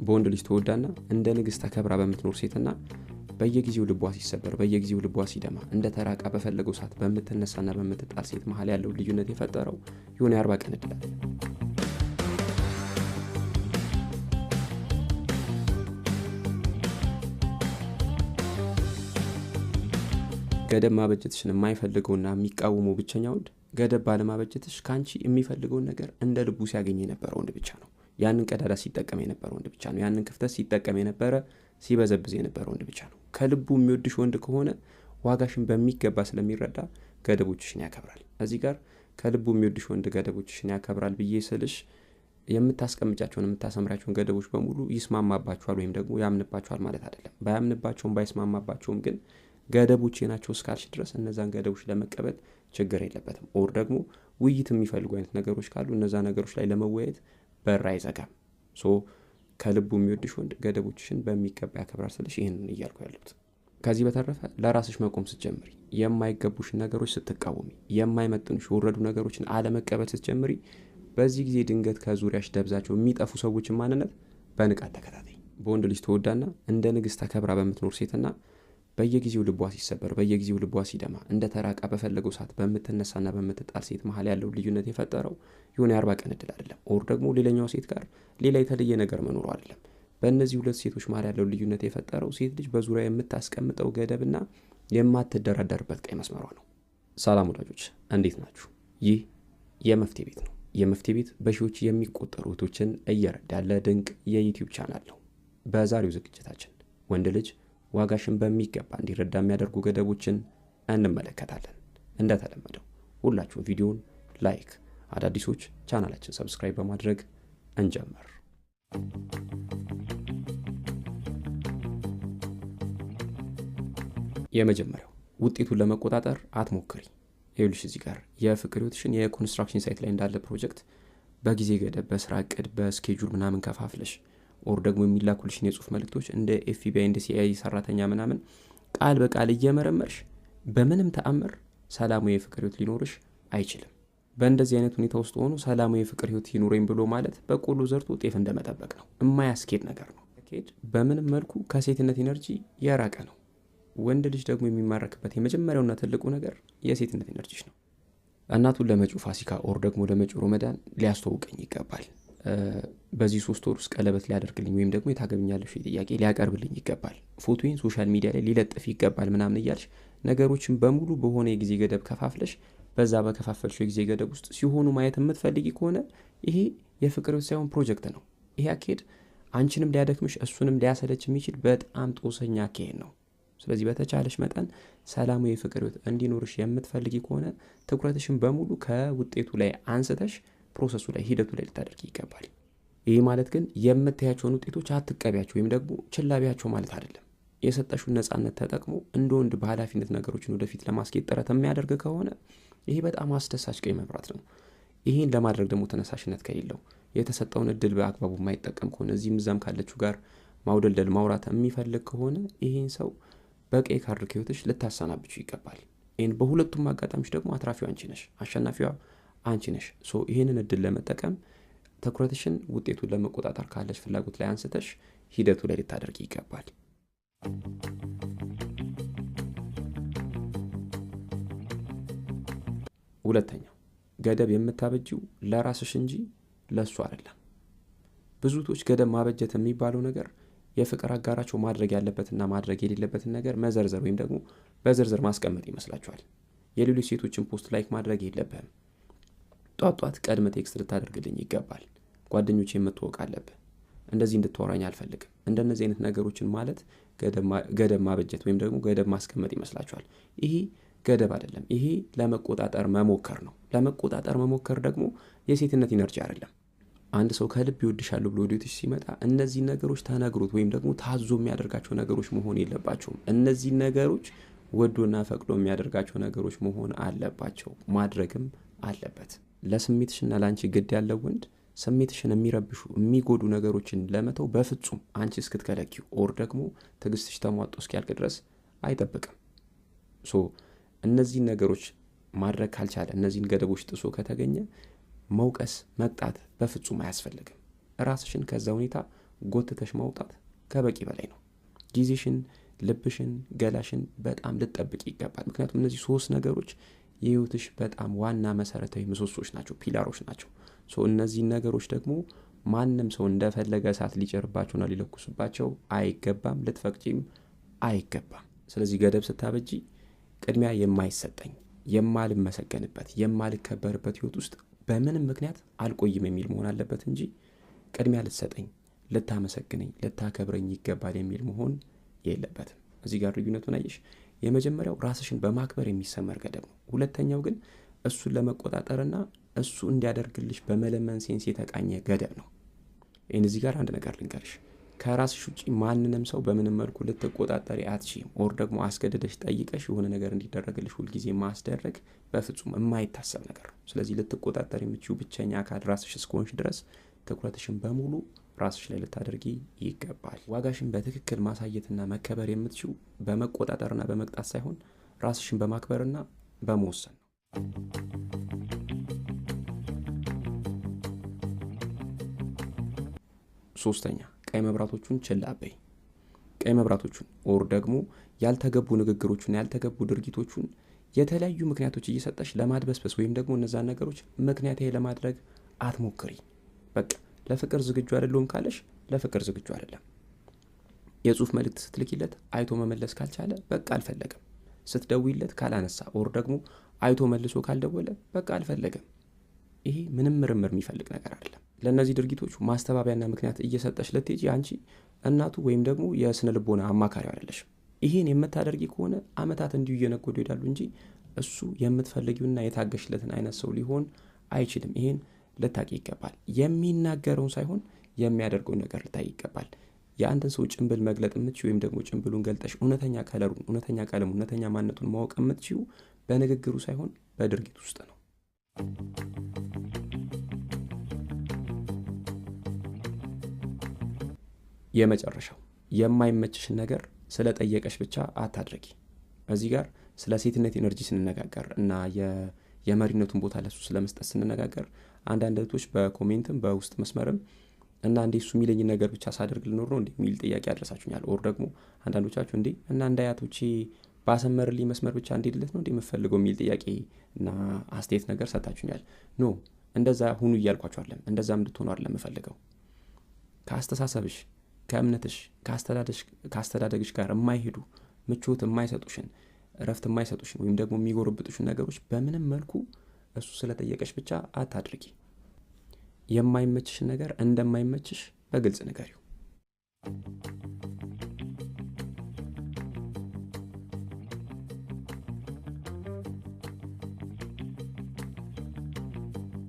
በወንድ ልጅ ተወዳና እንደ ንግስት ተከብራ በምትኖር ሴትና በየጊዜው ልቧ ሲሰበር በየጊዜው ልቧ ሲደማ እንደ ተራቃ በፈለገው ሰዓት በምትነሳና በምትጣል ሴት መሀል ያለው ልዩነት የፈጠረው የሆነ 40 ቀን እድል አለ። ገደብ ማበጀትሽን የማይፈልገውና የሚቃወመው ብቸኛ ወንድ ገደብ ባለማበጀትሽ ካንቺ የሚፈልገውን ነገር እንደ ልቡ ሲያገኝ የነበረ ወንድ ብቻ ነው። ያንን ቀዳዳ ሲጠቀም የነበረ ወንድ ብቻ ነው። ያንን ክፍተት ሲጠቀም የነበረ ሲበዘብዝ የነበረ ወንድ ብቻ ነው። ከልቡ የሚወድሽ ወንድ ከሆነ ዋጋሽን በሚገባ ስለሚረዳ ገደቦችሽን ያከብራል። እዚህ ጋር ከልቡ የሚወድሽ ወንድ ገደቦችሽን ያከብራል ብዬ ስልሽ የምታስቀምጫቸውን የምታሰምራቸውን ገደቦች በሙሉ ይስማማባቸዋል ወይም ደግሞ ያምንባቸዋል ማለት አይደለም። ባያምንባቸውም ባይስማማባቸውም ግን ገደቦቼ ናቸው እስካልሽ ድረስ እነዛን ገደቦች ለመቀበል ችግር የለበትም። ኦር ደግሞ ውይይት የሚፈልጉ አይነት ነገሮች ካሉ እነዛ ነገሮች ላይ ለመወያየት በር አይዘጋም። ከልቡ የሚወድሽ ወንድ ገደቦችሽን በሚገባ ያከብራል ስልሽ ይህንን እያልኩ ያሉት። ከዚህ በተረፈ ለራስሽ መቆም ስትጀምሪ፣ የማይገቡሽን ነገሮች ስትቃወሚ፣ የማይመጥኑሽ የወረዱ ነገሮችን አለመቀበል ስትጀምሪ፣ በዚህ ጊዜ ድንገት ከዙሪያሽ ደብዛቸው የሚጠፉ ሰዎችን ማንነት በንቃት ተከታታይ። በወንድ ልጅ ተወዳና እንደ ንግስት ተከብራ በምትኖር ሴትና በየጊዜው ልቧ ሲሰበር በየጊዜው ልቧ ሲደማ እንደ ተራቃ በፈለገው ሰዓት በምትነሳና በምትጣል ሴት መሀል ያለው ልዩነት የፈጠረው የሆነ 40 ቀን እድል አይደለም። ኦር ደግሞ ሌላኛው ሴት ጋር ሌላ የተለየ ነገር መኖሩ አይደለም። በእነዚህ ሁለት ሴቶች መሀል ያለው ልዩነት የፈጠረው ሴት ልጅ በዙሪያ የምታስቀምጠው ገደብና የማትደራደርበት ቀይ መስመሯ ነው። ሰላም ወዳጆች፣ እንዴት ናችሁ? ይህ የመፍትሄ ቤት ነው። የመፍትሄ ቤት በሺዎች የሚቆጠሩ እህቶችን እየረዳ ያለ ድንቅ የዩቲዩብ ቻናል ነው። በዛሬው ዝግጅታችን ወንድ ልጅ ዋጋሽን በሚገባ እንዲረዳ የሚያደርጉ ገደቦችን እንመለከታለን። እንደተለመደው ሁላችሁም ቪዲዮውን ላይክ፣ አዳዲሶች ቻናላችን ሰብስክራይብ በማድረግ እንጀምር። የመጀመሪያው ውጤቱን ለመቆጣጠር አትሞክሪ። ይኸውልሽ እዚህ ጋር የፍቅር ህይወትሽን የኮንስትራክሽን ሳይት ላይ እንዳለ ፕሮጀክት በጊዜ ገደብ በስራ እቅድ በስኬጁል ምናምን ከፋፍለሽ ኦር ደግሞ የሚላኩልሽን የጽሁፍ መልእክቶች እንደ ኤፍቢአይ እንደ ሲአይኤ ሰራተኛ ምናምን ቃል በቃል እየመረመርሽ በምንም ተአምር ሰላማዊ የፍቅር ህይወት ሊኖርሽ አይችልም። በእንደዚህ አይነት ሁኔታ ውስጥ ሆኖ ሰላማዊ የፍቅር ህይወት ይኖረኝ ብሎ ማለት በቆሎ ዘርቶ ጤፍ እንደመጠበቅ ነው። የማያስኬድ ነገር ነው። በምንም መልኩ ከሴትነት ኢነርጂ የራቀ ነው። ወንድ ልጅ ደግሞ የሚማረክበት የመጀመሪያውና ትልቁ ነገር የሴትነት ኢነርጂሽ ነው። እናቱን ለመጪው ፋሲካ ኦር ደግሞ ለመጪው ረመዳን ሊያስተዋውቀኝ ይገባል። በዚህ 3 ወር ውስጥ ቀለበት ሊያደርግልኝ ወይም ደግሞ የታገቢኛለሽ ጥያቄ ሊያቀርብልኝ ይገባል። ፎቶዬን ሶሻል ሚዲያ ላይ ሊለጥፍ ይገባል ምናምን እያልሽ ነገሮችን በሙሉ በሆነ የጊዜ ገደብ ከፋፍለሽ በዛ በከፋፈልሽው የጊዜ ገደብ ውስጥ ሲሆኑ ማየት የምትፈልጊ ከሆነ ይሄ የፍቅር ሳይሆን ፕሮጀክት ነው። ይሄ አካሄድ አንቺንም ሊያደክምሽ እሱንም ሊያሰለች የሚችል በጣም ጦሰኛ አካሄድ ነው። ስለዚህ በተቻለሽ መጠን ሰላማዊ የፍቅር ህይወት እንዲኖርሽ የምትፈልጊ ከሆነ ትኩረትሽን በሙሉ ከውጤቱ ላይ አንስተሽ ፕሮሰሱ ላይ ሂደቱ ላይ ልታደርጊ ይገባል። ይህ ማለት ግን የምታያቸውን ውጤቶች አትቀቢያቸው ወይም ደግሞ ችላቢያቸው ማለት አይደለም። የሰጠሽውን ነፃነት ተጠቅሞ እንደ ወንድ በኃላፊነት ነገሮችን ወደፊት ለማስኬድ ጥረት የሚያደርግ ከሆነ ይሄ በጣም አስደሳች ቀይ መብራት ነው። ይህን ለማድረግ ደግሞ ተነሳሽነት ከሌለው የተሰጠውን እድል በአግባቡ የማይጠቀም ከሆነ እዚህም እዛም ካለችው ጋር ማውደልደል ማውራት የሚፈልግ ከሆነ ይህን ሰው በቀይ ካርድ ከህይወትሽ ልታሰናብቹ ይገባል። ይህን በሁለቱም አጋጣሚዎች ደግሞ አትራፊው አንቺ ነሽ፣ አሸናፊዋ አንቺ ነሽ። ይህንን እድል ለመጠቀም ትኩረትሽን ውጤቱን ለመቆጣጠር ካለሽ ፍላጎት ላይ አንስተሽ ሂደቱ ላይ ልታደርጊ ይገባል። ሁለተኛው ገደብ የምታበጂው ለራስሽ እንጂ ለሱ አይደለም። ብዙ ቶች ገደብ ማበጀት የሚባለው ነገር የፍቅር አጋራቸው ማድረግ ያለበትና ማድረግ የሌለበትን ነገር መዘርዘር ወይም ደግሞ በዝርዝር ማስቀመጥ ይመስላችኋል። የሌሎች ሴቶችን ፖስት ላይክ ማድረግ የለብህም። ጧት ቀድመ ቴክስት ልታደርግልኝ ይገባል። ጓደኞቼ የምትወቅ አለብህ። እንደዚህ እንድትወራኝ አልፈልግም። እንደነዚህ አይነት ነገሮችን ማለት ገደብ ማበጀት ወይም ደግሞ ገደብ ማስቀመጥ ይመስላችኋል። ይሄ ገደብ አይደለም። ይሄ ለመቆጣጠር መሞከር ነው። ለመቆጣጠር መሞከር ደግሞ የሴትነት ኢነርጂ አይደለም። አንድ ሰው ከልብ ይወድሻለሁ ብሎ ወዲህ ሲመጣ እነዚህ ነገሮች ተነግሮት ወይም ደግሞ ታዞ የሚያደርጋቸው ነገሮች መሆን የለባቸውም። እነዚህ ነገሮች ወዶና ፈቅዶ የሚያደርጋቸው ነገሮች መሆን አለባቸው። ማድረግም አለበት። ለስሜትሽና ለአንቺ ግድ ያለው ወንድ ስሜትሽን የሚረብሹ የሚጎዱ ነገሮችን ለመተው በፍጹም አንቺ እስክትከለኪው ኦር ደግሞ ትዕግስትሽ ተሟጦ እስኪያልቅ ድረስ አይጠብቅም። እነዚህን ነገሮች ማድረግ ካልቻለ እነዚህን ገደቦች ጥሶ ከተገኘ መውቀስ መቅጣት በፍጹም አያስፈልግም። ራስሽን ከዛ ሁኔታ ጎትተሽ ማውጣት ከበቂ በላይ ነው። ጊዜሽን፣ ልብሽን፣ ገላሽን በጣም ልትጠብቂ ይገባል። ምክንያቱም እነዚህ 3 ነገሮች የህይወትሽ በጣም ዋና መሰረታዊ ምሰሶች ናቸው፣ ፒላሮች ናቸው። እነዚህን ነገሮች ደግሞ ማንም ሰው እንደፈለገ እሳት ሊጨርባቸውና ሊለኩስባቸው አይገባም፣ ልትፈቅጂም አይገባም። ስለዚህ ገደብ ስታበጂ ቅድሚያ የማይሰጠኝ የማልመሰገንበት የማልከበርበት ህይወት ውስጥ በምንም ምክንያት አልቆይም የሚል መሆን አለበት እንጂ ቅድሚያ ልትሰጠኝ፣ ልታመሰግነኝ፣ ልታከብረኝ ይገባል የሚል መሆን የለበትም። እዚህ ጋር ልዩነቱን አየሽ? የመጀመሪያው ራስሽን በማክበር የሚሰመር ገደብ ነው። ሁለተኛው ግን እሱን ለመቆጣጠርና እሱ እንዲያደርግልሽ በመለመን ሴንስ የተቃኘ ገደብ ነው። ይህን እዚህ ጋር አንድ ነገር ልንገርሽ፣ ከራስሽ ውጪ ማንንም ሰው በምንም መልኩ ልትቆጣጠሪ አትችይም። ኦር ደግሞ አስገድደሽ ጠይቀሽ የሆነ ነገር እንዲደረግልሽ ሁልጊዜ ማስደረግ በፍጹም የማይታሰብ ነገር ነው። ስለዚህ ልትቆጣጠር የምትችይው ብቸኛ አካል ራስሽ እስከሆንሽ ድረስ ትኩረትሽን በሙሉ ራስሽ ላይ ልታደርጊ ይገባል። ዋጋሽን በትክክል ማሳየትና መከበር የምትችይው በመቆጣጠርና በመቅጣት ሳይሆን ራስሽን በማክበርና በመወሰን ነው። ሶስተኛ፣ ቀይ መብራቶቹን ችላ በይ። ቀይ መብራቶቹን ኦር ደግሞ ያልተገቡ ንግግሮቹን ያልተገቡ ድርጊቶቹን የተለያዩ ምክንያቶች እየሰጠሽ ለማድበስበስ ወይም ደግሞ እነዛን ነገሮች ምክንያታዊ ለማድረግ አትሞክሪ። በቃ ለፍቅር ዝግጁ አይደለም ካለሽ ለፍቅር ዝግጁ አይደለም። የጽሁፍ መልእክት ስትልኪለት አይቶ መመለስ ካልቻለ በቃ አልፈለገም። ስትደውይለት ካላነሳ ኦር ደግሞ አይቶ መልሶ ካልደወለ በቃ አልፈለገም። ይሄ ምንም ምርምር የሚፈልግ ነገር አይደለም። ለእነዚህ ድርጊቶች ማስተባበያና ምክንያት እየሰጠሽ ልትሄጂ አንቺ እናቱ ወይም ደግሞ የስነ ልቦና አማካሪው አይደለሽም። ይሄን የምታደርጊ ከሆነ አመታት እንዲሁ እየነጎዱ ይሄዳሉ እንጂ እሱ የምትፈልጊውና የታገሽለትን አይነት ሰው ሊሆን አይችልም። ይሄን ልታቂ ይገባል። የሚናገረውን ሳይሆን የሚያደርገውን ነገር ልታይ ይገባል። የአንድን ሰው ጭንብል መግለጥ የምትችው ወይም ደግሞ ጭንብሉን ገልጠሽ እውነተኛ ከለሩን፣ እውነተኛ ቀለሙን፣ እውነተኛ ማንነቱን ማወቅ የምትችው በንግግሩ ሳይሆን በድርጊት ውስጥ ነው። የመጨረሻው የማይመችሽን ነገር ስለጠየቀሽ ብቻ አታድርጊ። እዚህ ጋር ስለ ሴትነት ኤነርጂ ስንነጋገር እና የመሪነቱን ቦታ ለሱ ስለመስጠት ስንነጋገር አንዳንድ እህቶች በኮሜንትም በውስጥ መስመርም እና እንዴ እሱ የሚለኝ ነገር ብቻ ሳደርግ ልኖር ነው እንዴ የሚል ጥያቄ አድረሳችሁኛል። ኦር ደግሞ አንዳንዶቻችሁ እንዴ እና እንደ አያቶቼ ባሰመርልኝ መስመር ብቻ እንዲልለት ነው እንዴ የምፈልገው የሚል ጥያቄ እና አስተያየት ነገር ሰጣችሁኛል። ኖ እንደዛ ሁኑ እያልኳችሁ አይደለም፣ እንደዛ እንድትሆኑ አይደለም የምፈልገው። ከአስተሳሰብሽ፣ ከእምነትሽ፣ ከአስተዳደግሽ ጋር የማይሄዱ ምቾት የማይሰጡሽን፣ እረፍት የማይሰጡሽን ወይም ደግሞ የሚጎረብጡሽን ነገሮች በምንም መልኩ እሱ ስለጠየቀሽ ብቻ አታድርጊ። የማይመችሽን ነገር እንደማይመችሽ በግልጽ ንገሪው።